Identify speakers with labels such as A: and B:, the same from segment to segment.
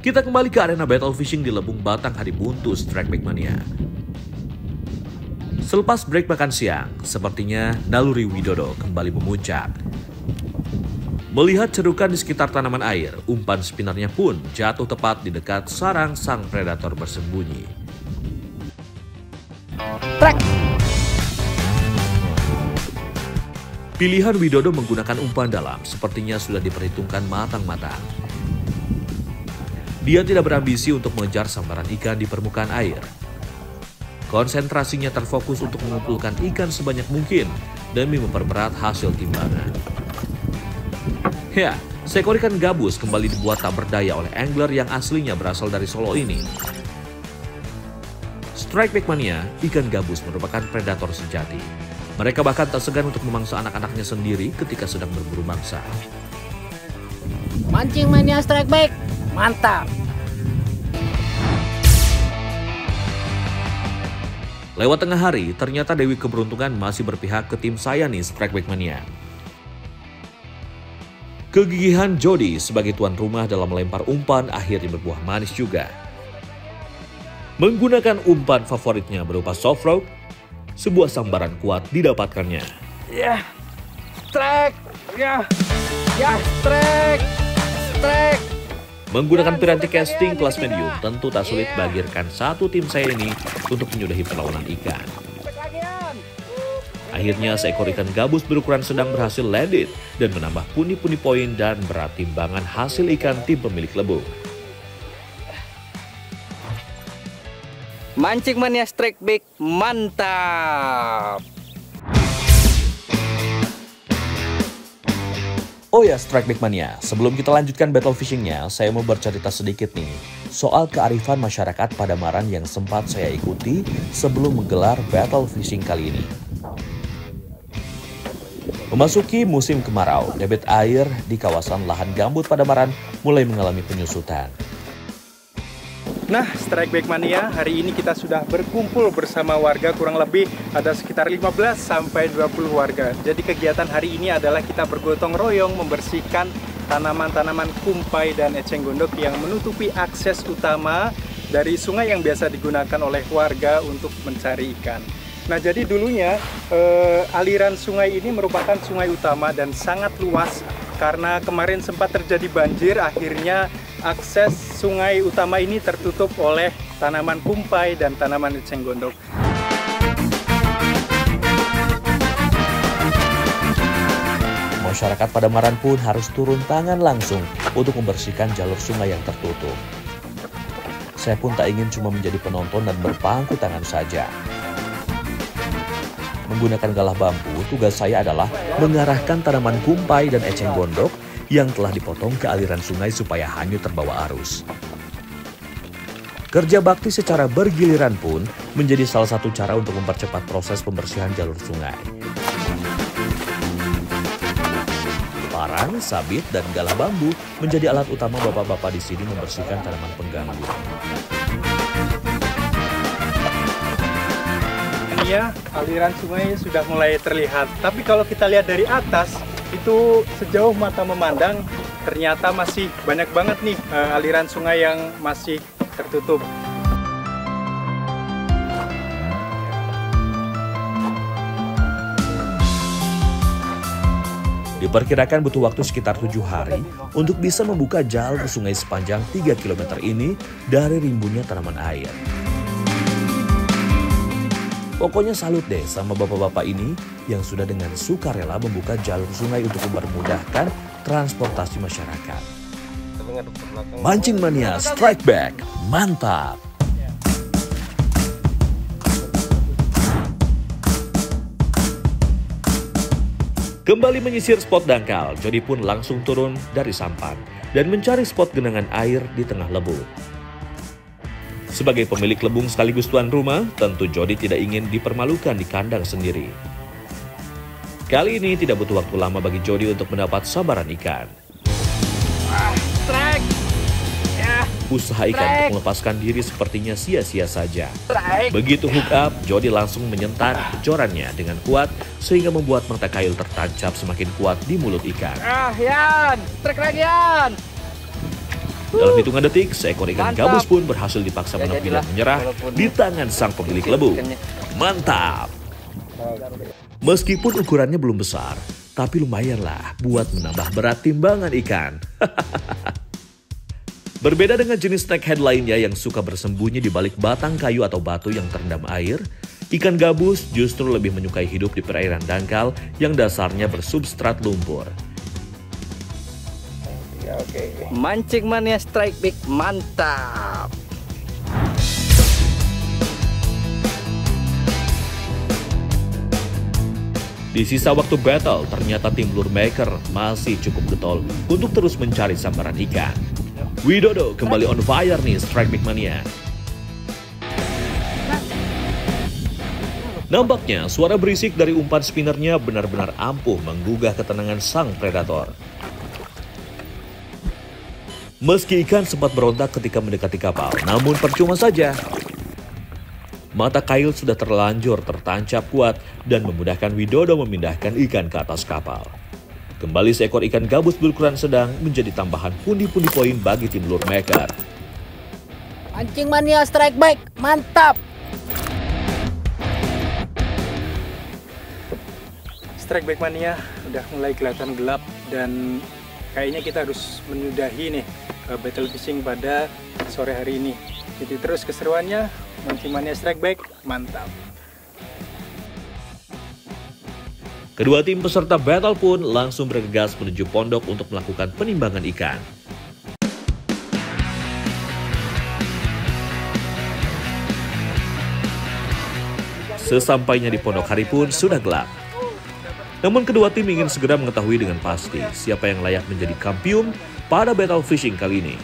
A: Kita kembali ke arena battle fishing di Lebung Batang Hadibuntu Strikeback Mania. Selepas break makan siang, sepertinya naluri Widodo kembali memuncak. Melihat cerukan di sekitar tanaman air, umpan spinnernya pun jatuh tepat di dekat sarang sang predator bersembunyi.
B: Trek!
A: Pilihan Widodo menggunakan umpan dalam sepertinya sudah diperhitungkan matang-matang. Dia tidak berambisi untuk mengejar sambaran ikan di permukaan air. Konsentrasinya terfokus untuk mengumpulkan ikan sebanyak mungkin demi memperberat hasil timbangan. Ya, seekor ikan gabus kembali dibuat tak berdaya oleh angler yang aslinya berasal dari Solo ini. Strikeback Mania, ikan gabus merupakan predator sejati. Mereka bahkan tak segan untuk memangsa anak-anaknya sendiri ketika sedang berburu mangsa.
B: Mancing Mania Strikeback! Mantap!
A: Lewat tengah hari, ternyata Dewi Keberuntungan masih berpihak ke tim saya nih, Strikeback Mania. Kegigihan Jody sebagai tuan rumah dalam melempar umpan akhirnya berbuah manis juga. Menggunakan umpan favoritnya berupa soft rock, sebuah sambaran kuat didapatkannya.
B: Ya, strike! Ya, strike! Strike!
A: Menggunakan piranti casting kelas medium, tentu tak sulit bagi rekan satu tim saya ini untuk menyudahi perlawanan ikan. Akhirnya seekor ikan gabus berukuran sedang berhasil landed dan menambah pundi-pundi poin dan berat timbangan hasil ikan tim pemilik Lebung.
C: Mancing Mania Strikeback mantap!
A: Oh ya, Strikeback Mania, sebelum kita lanjutkan battle fishingnya, saya mau bercerita sedikit nih soal kearifan masyarakat Padamaran yang sempat saya ikuti sebelum menggelar battle fishing kali ini. Memasuki musim kemarau, debit air di kawasan lahan gambut Padamaran mulai mengalami penyusutan.
D: Nah, Strikeback Mania, hari ini kita sudah berkumpul bersama warga, kurang lebih ada sekitar 15 sampai 20 warga. Jadi kegiatan hari ini adalah kita bergotong royong membersihkan tanaman-tanaman kumpai dan eceng gondok yang menutupi akses utama dari sungai yang biasa digunakan oleh warga untuk mencari ikan. Nah, jadi dulunya aliran sungai ini merupakan sungai utama dan sangat luas. Karena kemarin sempat terjadi banjir, akhirnya akses sungai utama ini tertutup oleh tanaman kumpai dan tanaman eceng gondok.
A: Masyarakat Padamaran pun harus turun tangan langsung untuk membersihkan jalur sungai yang tertutup. Saya pun tak ingin cuma menjadi penonton dan berpangku tangan saja. Menggunakan galah bambu, tugas saya adalah mengarahkan tanaman kumpai dan eceng gondok yang telah dipotong ke aliran sungai supaya hanyut terbawa arus. Kerja bakti secara bergiliran pun menjadi salah satu cara untuk mempercepat proses pembersihan jalur sungai. Parang, sabit, dan galah bambu menjadi alat utama bapak-bapak di sini membersihkan tanaman pengganggu.
D: Ya, aliran sungai sudah mulai terlihat. Tapi kalau kita lihat dari atas, itu sejauh mata memandang ternyata masih banyak banget nih aliran sungai yang masih tertutup.
A: Diperkirakan butuh waktu sekitar 7 hari untuk bisa membuka jalur sungai sepanjang 3 km ini dari rimbunnya tanaman air. Pokoknya salut deh sama bapak-bapak ini yang sudah dengan sukarela membuka jalur sungai untuk mempermudahkan transportasi masyarakat. Mancing Mania Strikeback, mantap! Kembali menyisir spot dangkal, Jody pun langsung turun dari sampan dan mencari spot genangan air di tengah Lebung. Sebagai pemilik Lebung sekaligus tuan rumah, tentu Jody tidak ingin dipermalukan di kandang sendiri. Kali ini tidak butuh waktu lama bagi Jody untuk mendapat sabaran ikan. Usaha ikan untuk melepaskan diri sepertinya sia-sia saja. Begitu hook up, Jody langsung menyentak jorannya dengan kuat sehingga membuat mata kail tertancap semakin kuat di mulut ikan.
B: Yan! Trek lagi, Yan!
A: Dalam hitungan detik, seekor ikan
C: Mantap.
A: gabus pun berhasil dipaksa
C: Ya,
A: menepi
C: jadilah.
A: dan menyerah
C: Walaupun
A: di tangan sang pemilik lebu.
C: ikannya.
A: Mantap! Meskipun ukurannya belum besar, tapi lumayanlah buat menambah berat timbangan ikan. Berbeda dengan jenis snakehead lainnya yang suka bersembunyi di balik batang kayu atau batu yang terendam air, ikan gabus justru lebih menyukai hidup di perairan dangkal yang dasarnya bersubstrat lumpur.
C: Mancing mania strike big mantap.
A: Di sisa waktu battle, ternyata tim lure maker masih cukup getol untuk terus mencari sambaran ikan. Widodo kembali on fire nih Strike Big Mania. Nampaknya suara berisik dari umpan spinnernya benar-benar ampuh menggugah ketenangan sang predator. Meski ikan sempat berontak ketika mendekati kapal, namun percuma saja. Mata kail sudah terlanjur tertancap kuat dan memudahkan Widodo memindahkan ikan ke atas kapal. Kembali seekor ikan gabus berukuran sedang menjadi tambahan pundi-pundi poin bagi tim lure maker.
B: Mancing mania strike back, mantap.
D: Strike back mania udah mulai kelihatan gelap dan kayaknya kita harus menyudahi nih battle fishing pada sore hari ini. Jadi terus keseruannya, mancing mania strike back, mantap.
A: Kedua tim peserta battle pun langsung bergegas menuju pondok untuk melakukan penimbangan ikan. Sesampainya di pondok hari pun sudah gelap. Namun kedua tim ingin segera mengetahui dengan pasti siapa yang layak menjadi kampiun pada battle fishing kali ini.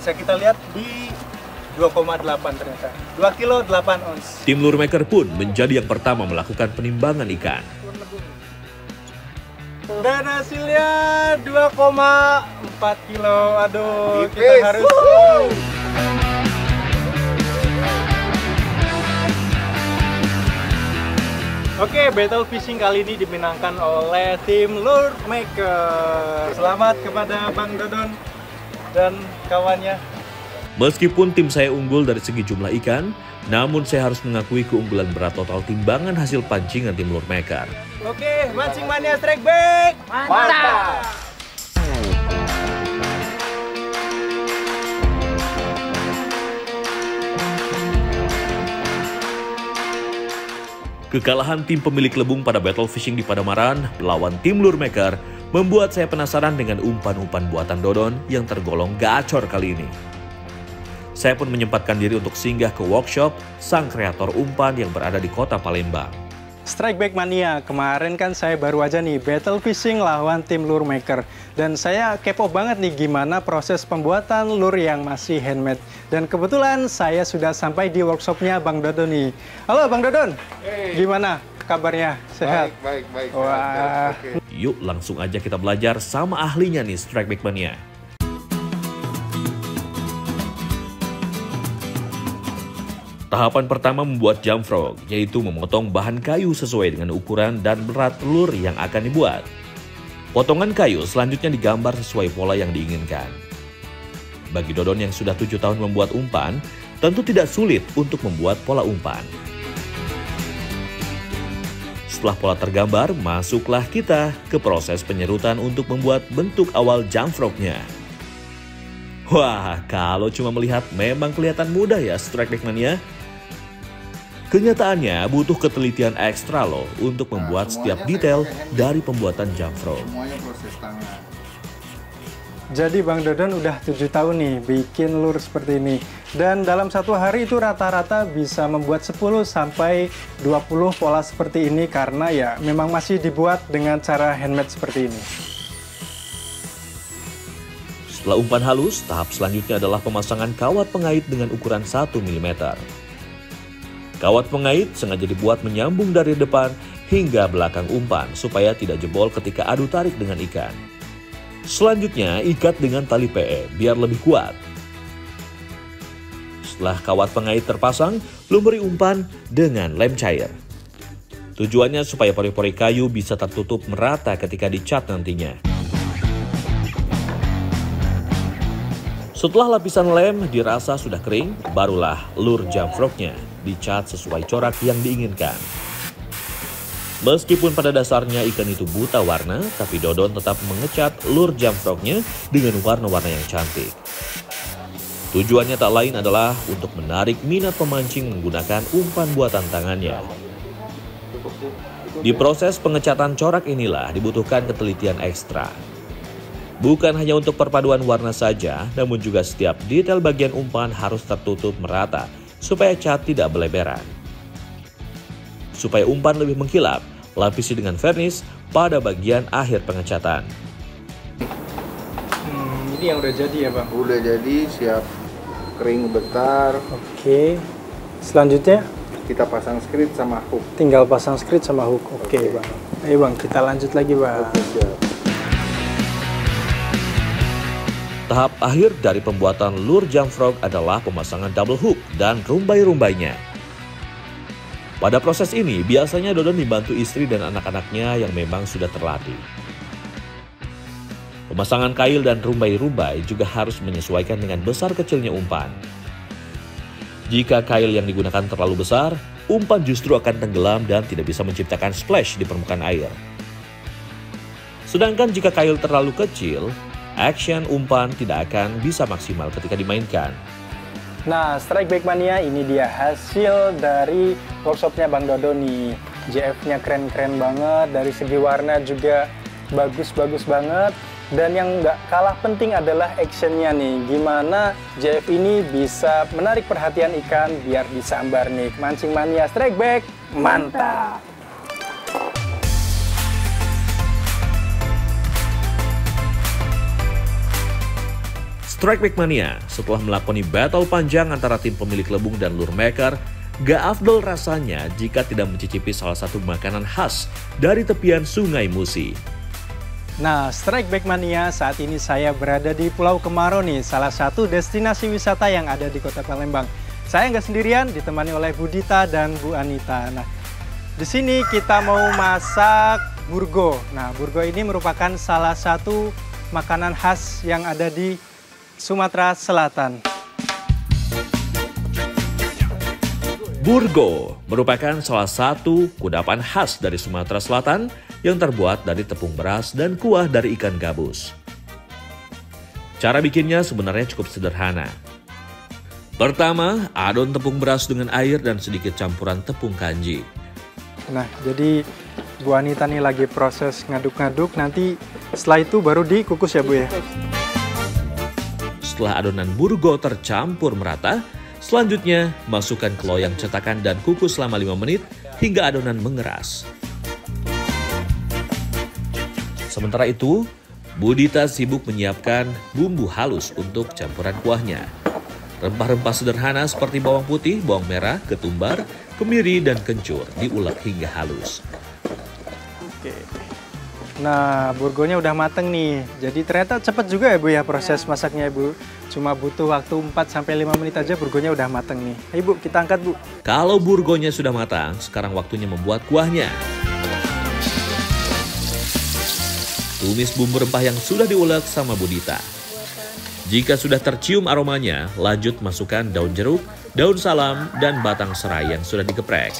D: Bisa kita lihat di 2,8 ternyata. 2 kilo 8 ons.
A: Tim lure maker pun menjadi yang pertama melakukan penimbangan ikan.
D: Dan hasilnya 2,4 kilo. Aduh, kita harus... Oke, battle fishing kali ini dimenangkan oleh tim lure maker. Selamat kepada Bang Dodon dan kawannya.
A: Meskipun tim saya unggul dari segi jumlah ikan, namun saya harus mengakui keunggulan berat total timbangan hasil pancingan tim lure maker.
D: Oke, mancing mania strike back.
B: Mantap.
A: Kekalahan tim pemilik lebung pada battle fishing di Padamaran melawan tim lure maker membuat saya penasaran dengan umpan-umpan buatan Dodon yang tergolong gacor kali ini. Saya pun menyempatkan diri untuk singgah ke workshop sang kreator umpan yang berada di kota Palembang.
D: Strike back mania, kemarin kan saya baru aja nih battle fishing lawan tim lure maker. Dan saya kepo banget nih gimana proses pembuatan lure yang masih handmade. Dan kebetulan saya sudah sampai di workshopnya Bang Dodon nih. Halo Bang Dodon, gimana kabarnya? Sehat?
E: Baik.
D: Wah.
E: Oke.
A: Yuk langsung aja kita belajar sama ahlinya nih Strike Back Mania. Tahapan pertama membuat jump frog, yaitu memotong bahan kayu sesuai dengan ukuran dan berat lure yang akan dibuat. Potongan kayu selanjutnya digambar sesuai pola yang diinginkan. Bagi Dodon yang sudah 7 tahun membuat umpan, tentu tidak sulit untuk membuat pola umpan. Setelah pola tergambar, masuklah kita ke proses penyerutan untuk membuat bentuk awal jump frog-nya. Wah, kalau cuma melihat memang kelihatan mudah ya Strike Back Mania. Kenyataannya butuh ketelitian ekstra loh untuk membuat setiap detail dari pembuatan jump frog.
E: Semuanya proses tangan.
D: Jadi Bang Dodon udah 7 tahun nih bikin lure seperti ini. Dan dalam satu hari itu rata-rata bisa membuat 10 sampai 20 pola seperti ini karena ya memang masih dibuat dengan cara handmade seperti ini.
A: Setelah umpan halus, tahap selanjutnya adalah pemasangan kawat pengait dengan ukuran 1 mm. Kawat pengait sengaja dibuat menyambung dari depan hingga belakang umpan supaya tidak jebol ketika adu tarik dengan ikan. Selanjutnya, ikat dengan tali PE biar lebih kuat. Setelah kawat pengait terpasang, lumuri umpan dengan lem cair. Tujuannya supaya pori-pori kayu bisa tertutup merata ketika dicat nantinya. Setelah lapisan lem dirasa sudah kering, barulah lure jump frognya dicat sesuai corak yang diinginkan. Meskipun pada dasarnya ikan itu buta warna, tapi Dodon tetap mengecat lure jump frognya dengan warna-warna yang cantik. Tujuannya tak lain adalah untuk menarik minat pemancing menggunakan umpan buatan tangannya. Di proses pengecatan corak inilah dibutuhkan ketelitian ekstra. Bukan hanya untuk perpaduan warna saja, namun juga setiap detail bagian umpan harus tertutup merata supaya cat tidak berleberan. Supaya umpan lebih mengkilap, lapisi dengan vernis pada bagian akhir pengecatan.
D: Ini yang udah jadi ya Bang?
E: Udah jadi, siap kering bentar.
D: Oke. Selanjutnya?
E: Kita pasang skrit sama hook.
D: Tinggal pasang skrit sama hook. Oke Bang. Ayo Bang, kita lanjut lagi Bang.
E: Oke, siap.
A: Tahap akhir dari pembuatan lure jump frog adalah pemasangan double hook dan rumbai-rumbainya. Pada proses ini, biasanya Dodon dibantu istri dan anak-anaknya yang memang sudah terlatih. Pemasangan kail dan rumbai-rumbai juga harus menyesuaikan dengan besar kecilnya umpan. Jika kail yang digunakan terlalu besar, umpan justru akan tenggelam dan tidak bisa menciptakan splash di permukaan air. Sedangkan jika kail terlalu kecil, action umpan tidak akan bisa maksimal ketika dimainkan.
D: Nah, Strike Back Mania ini dia hasil dari workshopnya Bang Dodon nih. JF-nya keren-keren banget, dari segi warna juga bagus-bagus banget. Dan yang nggak kalah penting adalah actionnya nih. Gimana JF ini bisa menarik perhatian ikan biar disambar nih. Mancing Mania Strike Back, mantap!
A: Strike Back Mania setelah melakoni battle panjang antara tim pemilik lebung dan lure maker, gak afdol rasanya jika tidak mencicipi salah satu makanan khas dari tepian Sungai Musi.
D: Nah, Strike Back Mania, saat ini saya berada di Pulau Kemarau nih, salah satu destinasi wisata yang ada di Kota Palembang. Saya nggak sendirian, ditemani oleh Bu Dita dan Bu Anita. Nah, di sini kita mau masak burgo. Nah, burgo ini merupakan salah satu makanan khas yang ada di Sumatera Selatan.
A: Burgo merupakan salah satu kudapan khas dari Sumatera Selatan yang terbuat dari tepung beras dan kuah dari ikan gabus. Cara bikinnya sebenarnya cukup sederhana. Pertama, adon tepung beras dengan air dan sedikit campuran tepung kanji.
D: Nah, jadi Bu Anita nih lagi proses ngaduk-ngaduk, nanti setelah itu baru dikukus ya Bu ya?
A: Setelah adonan burgo tercampur merata, selanjutnya masukkan ke loyang cetakan dan kukus selama 5 menit hingga adonan mengeras. Sementara itu, Bu Dita sibuk menyiapkan bumbu halus untuk campuran kuahnya. Rempah-rempah sederhana seperti bawang putih, bawang merah, ketumbar, kemiri, dan kencur diulek hingga halus.
D: Oke. Nah, burgonya udah mateng nih. Jadi ternyata cepat juga ya Bu ya proses masaknya Bu. Cuma butuh waktu 4-5 menit aja burgonya udah mateng nih. Ayo Bu, kita angkat Bu.
A: Kalau burgonya sudah matang, sekarang waktunya membuat kuahnya. Tumis bumbu rempah yang sudah diulek sama Bu Dita. Jika sudah tercium aromanya, lanjut masukkan daun jeruk, daun salam, dan batang serai yang sudah digeprek.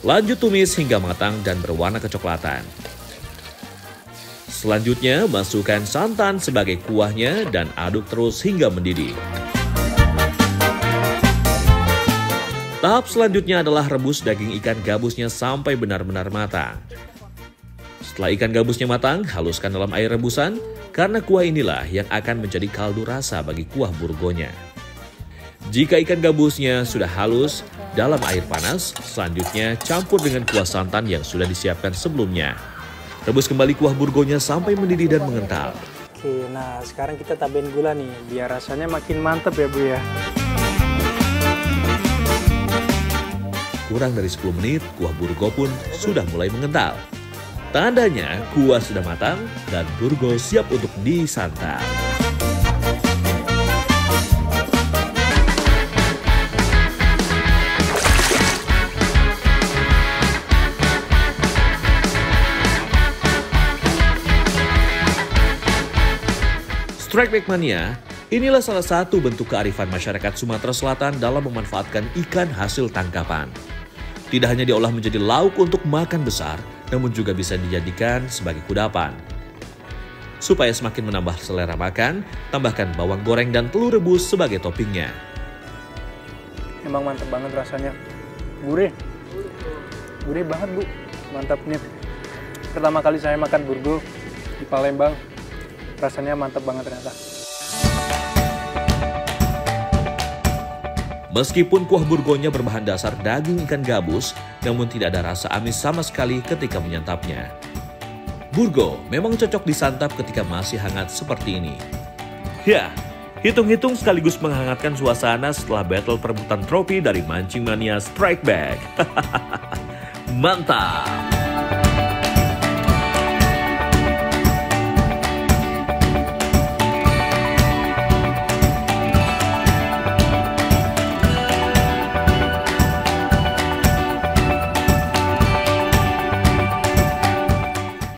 A: Lanjut tumis hingga matang dan berwarna kecoklatan. Selanjutnya, masukkan santan sebagai kuahnya dan aduk terus hingga mendidih. Tahap selanjutnya adalah rebus daging ikan gabusnya sampai benar-benar matang. Setelah ikan gabusnya matang, haluskan dalam air rebusan, karena kuah inilah yang akan menjadi kaldu rasa bagi kuah burgonya. Jika ikan gabusnya sudah halus, dalam air panas, selanjutnya campur dengan kuah santan yang sudah disiapkan sebelumnya. Rebus kembali kuah burgonya sampai mendidih dan mengental.
D: Oke, nah sekarang kita tambahin gula nih, biar rasanya makin mantep ya Bu ya.
A: Kurang dari 10 menit, kuah burgo pun sudah mulai mengental. Tandanya kuah sudah matang dan burgo siap untuk disantap. Strike Back Mania Inilah salah satu bentuk kearifan masyarakat Sumatera Selatan dalam memanfaatkan ikan hasil tangkapan. Tidak hanya diolah menjadi lauk untuk makan besar, namun juga bisa dijadikan sebagai kudapan. Supaya semakin menambah selera makan, tambahkan bawang goreng dan telur rebus sebagai toppingnya.
D: Emang mantap banget rasanya. Gurih. Gurih banget, Bu. Mantap nih. Pertama kali saya makan burgo di Palembang. Rasanya mantap banget ternyata.
A: Meskipun kuah burgonya berbahan dasar daging ikan gabus, namun tidak ada rasa amis sama sekali ketika menyantapnya. Burgo memang cocok disantap ketika masih hangat seperti ini. Ya, hitung-hitung sekaligus menghangatkan suasana setelah battle perebutan trofi dari Mancing Mania Strike Back. Mantap!